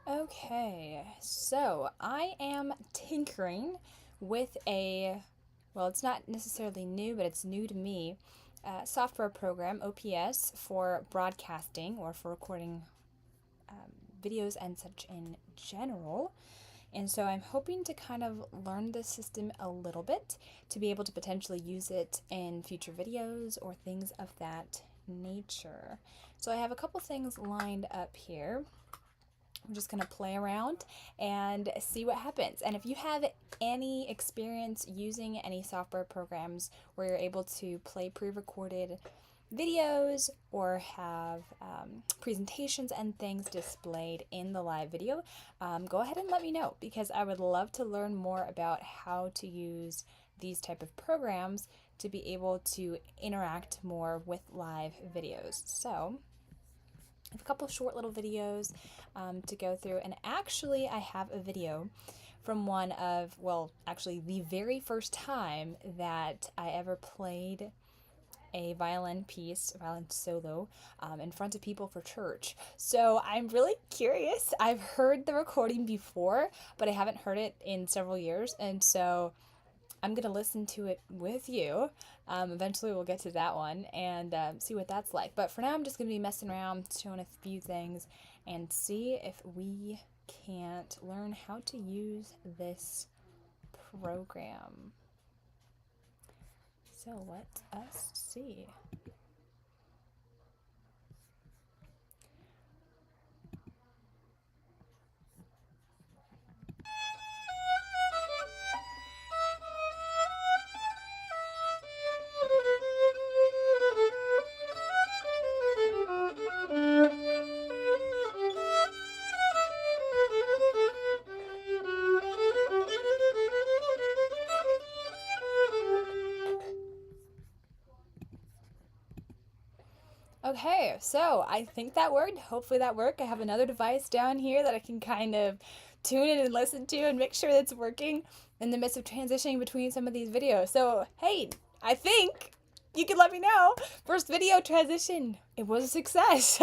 Okay, so I am tinkering with well, it's not necessarily new, but it's new to me, software program, OPS, for broadcasting or for recording videos and such in general. And so I'm hoping to kind of learn the system a little bit to be able to potentially use it in future videos or things of that nature. So I have a couple things lined up here. I'm just going to play around and see what happens. And if you have any experience using any software programs where you're able to play pre-recorded videos or have presentations and things displayed in the live video, go ahead and let me know because I would love to learn more about how to use these type of programs to be able to interact more with live videos. So I have a couple short little videos to go through, and actually I have a video from actually the very first time that I ever played a violin piece, a violin solo, in front of people for church. So I'm really curious. I've heard the recording before, but I haven't heard it in several years, and so I'm going to listen to it with you. Eventually, we'll get to that one and see what that's like. But for now, I'm just going to be messing around, showing a few things, and see if we can't learn how to use this program. So let us see. Okay, so I think that worked. Hopefully that worked. I have another device down here that I can kind of tune in and listen to and make sure that's working in the midst of transitioning between some of these videos. So, hey, I think you can let me know. First video transition. It was a success.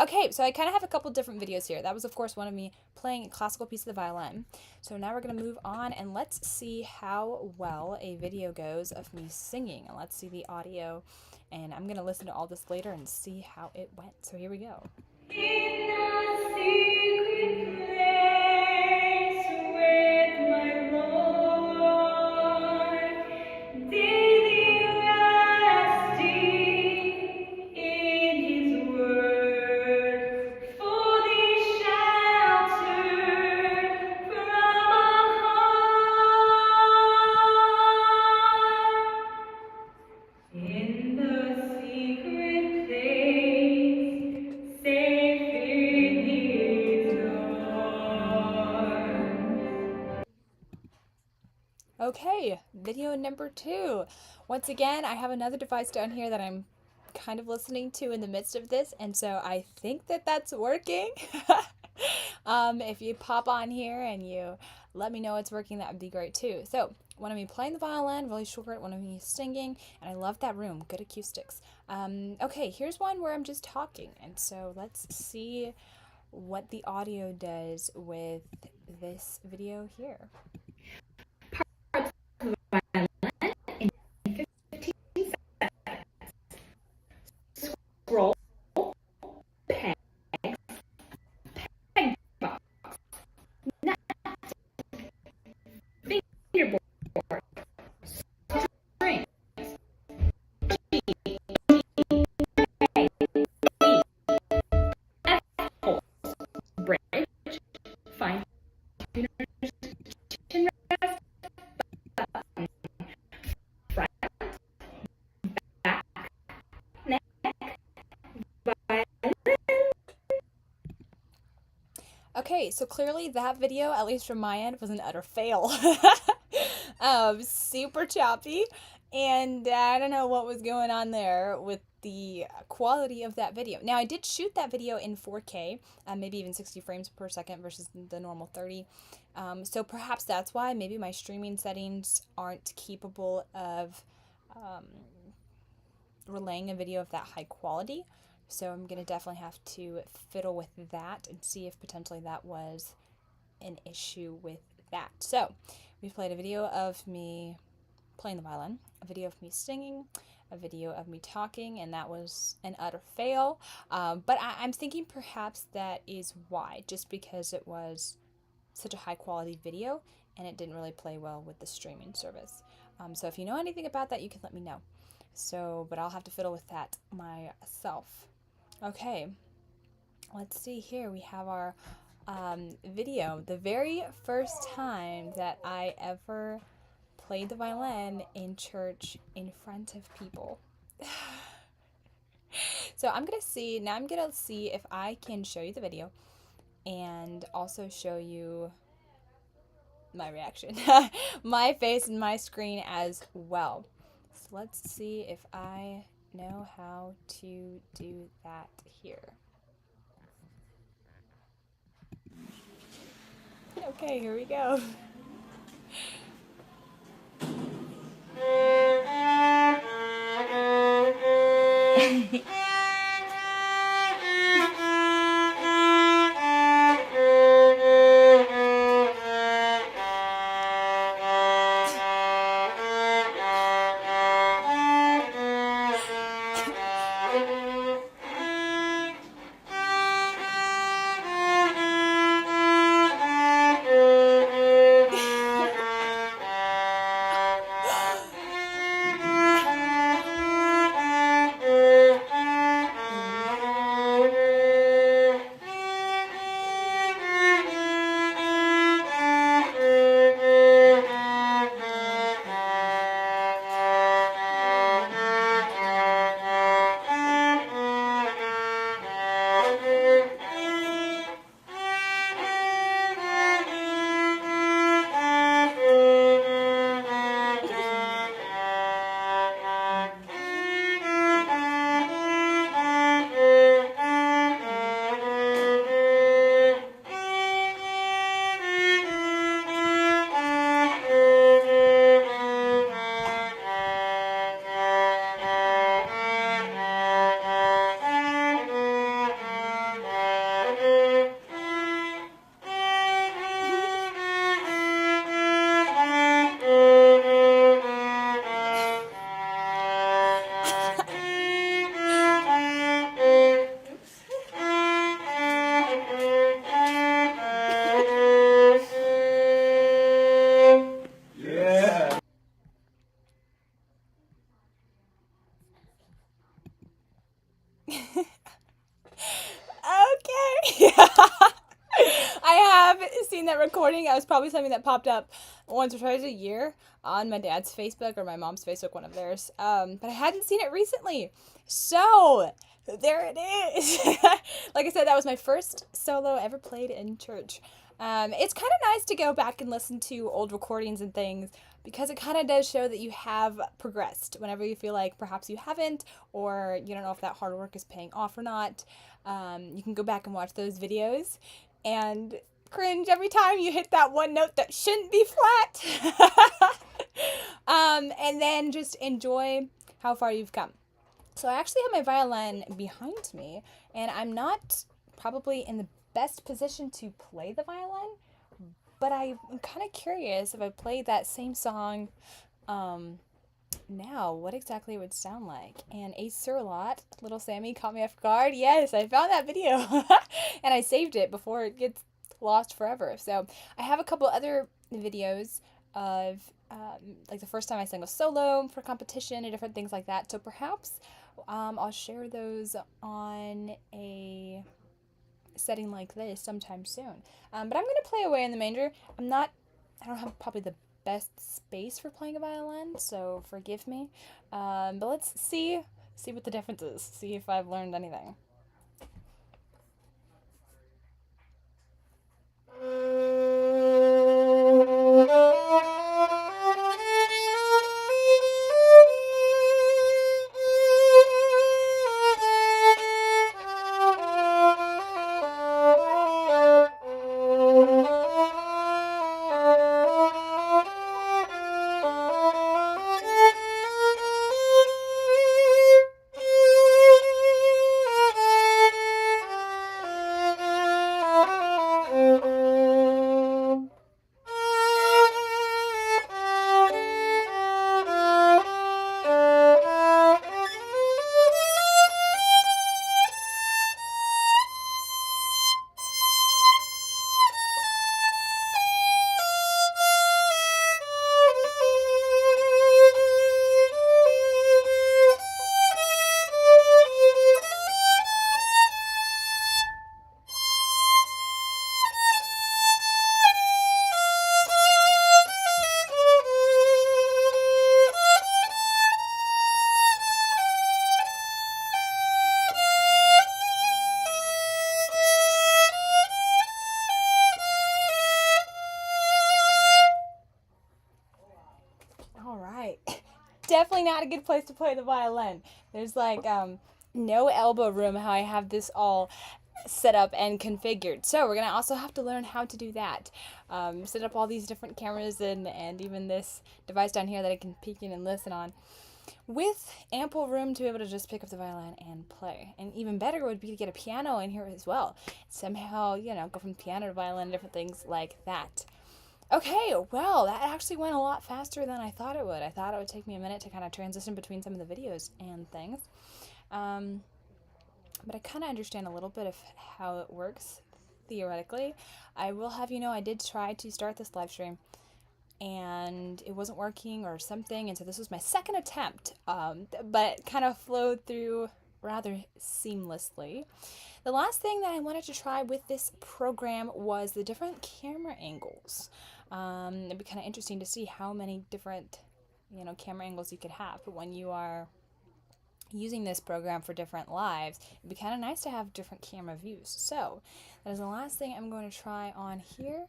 Okay, so I kind of have a couple different videos here. That was, of course, one of me playing a classical piece of the violin. So now we're going to move on and let's see how well a video goes of me singing. And let's see the audio. And I'm going to listen to all this later and see how it went. So here we go. In a secret place with my Lord, daily resting in His word, fully sheltered from all harm. In the secret place, safe in His arms. Okay, video number 2. Once again, I have another device down here that I'm kind of listening to in the midst of this, and so I think that that's working. If you pop on here and you let me know it's working, that would be great too. So, one of me playing the violin, really short, one of me singing, and I love that room, good acoustics. Okay, here's one where I'm just talking, and so let's see what the audio does with this video here. Scroll, peg, peg box, fingerboard, string, F pulse, bridge, fine tuner, chin rest, button, front, back, neck, violin. Okay, so clearly that video, at least from my end, was an utter fail. Super choppy, and I don't know what was going on there with the quality of that video. Now, I did shoot that video in 4K, maybe even 60 frames per second versus the normal 30. So perhaps that's why maybe my streaming settings aren't capable of relaying a video of that high quality. So I'm going to definitely have to fiddle with that and see if potentially that was an issue with that. So we played a video of me playing the violin, a video of me singing, a video of me talking, and that was an utter fail. But I'm thinking perhaps that is why, just because it was such a high quality video and it didn't really play well with the streaming service. So if you know anything about that, you can let me know. So, but I'll have to fiddle with that myself. Okay, let's see here. We have our video. The very first time that I ever played the violin in church in front of people. So I'm gonna see if I can show you the video and also show you my reaction, my face and my screen as well. So let's see if I know how to do that here. Okay, here we go. Okay. I have seen that recording. That was probably something that popped up once or twice a year on my dad's Facebook or my mom's Facebook, one of theirs. But I hadn't seen it recently. So there it is. Like I said, that was my first solo ever played in church. It's kind of nice to go back and listen to old recordings and things because it kind of does show that you have progressed whenever you feel like perhaps you haven't or you don't know if that hard work is paying off or not. You can go back and watch those videos and cringe every time you hit that one note that shouldn't be flat. And then just enjoy how far you've come. So I actually have my violin behind me, and I'm not probably in the best position to play the violin, but I'm kind of curious if I played that same song now, what exactly it would sound like. And A Sir-a-Lot, Little Sammy Caught Me Off Guard. Yes, I found that video, and I saved it before it gets lost forever. So I have a couple other videos of like the first time I sang a solo for competition and different things like that. So perhaps I'll share those on a setting like this sometime soon. But I'm gonna play Away in the Manger. I don't have probably the best space for playing a violin, so forgive me. But let's see what the difference is. See if I've learned anything. definitely not a good place to play the violin. There's like no elbow room how I have this all set up and configured. So we're gonna also have to learn how to do that. Set up all these different cameras and even this device down here that I can peek in and listen on, with ample room to be able to just pick up the violin and play. And even better would be to get a piano in here as well. Somehow, go from piano to violin and different things like that. Okay, well, that actually went a lot faster than I thought it would. I thought it would take me a minute to kind of transition between some of the videos and things. But I kind of understand a little bit of how it works theoretically. I will have you know I did try to start this live stream and it wasn't working or something, and so this was my second attempt, but kind of flowed through rather seamlessly. The last thing that I wanted to try with this program was the different camera angles. It'd be kind of interesting to see how many different camera angles you could have when you are using this program for different lives. It'd be kind of nice to have different camera views. So that is the last thing I'm going to try on here,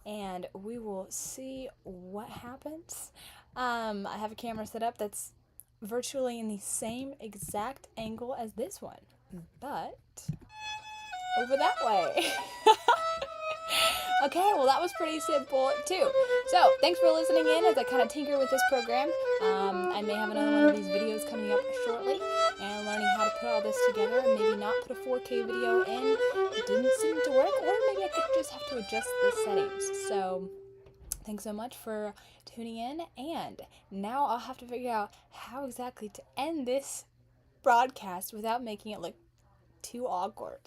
and we will see what happens. I have a camera set up that's virtually in the same exact angle as this one, but over that way. Okay, well that was pretty simple too. So thanks for listening in as I kind of tinker with this program. I may have another one of these videos coming up shortly, and learning how to put all this together and maybe not put a 4K video in. It didn't seem to work, or maybe I could just have to adjust the settings. So thanks so much for tuning in, and now I'll have to figure out how exactly to end this broadcast without making it look too awkward.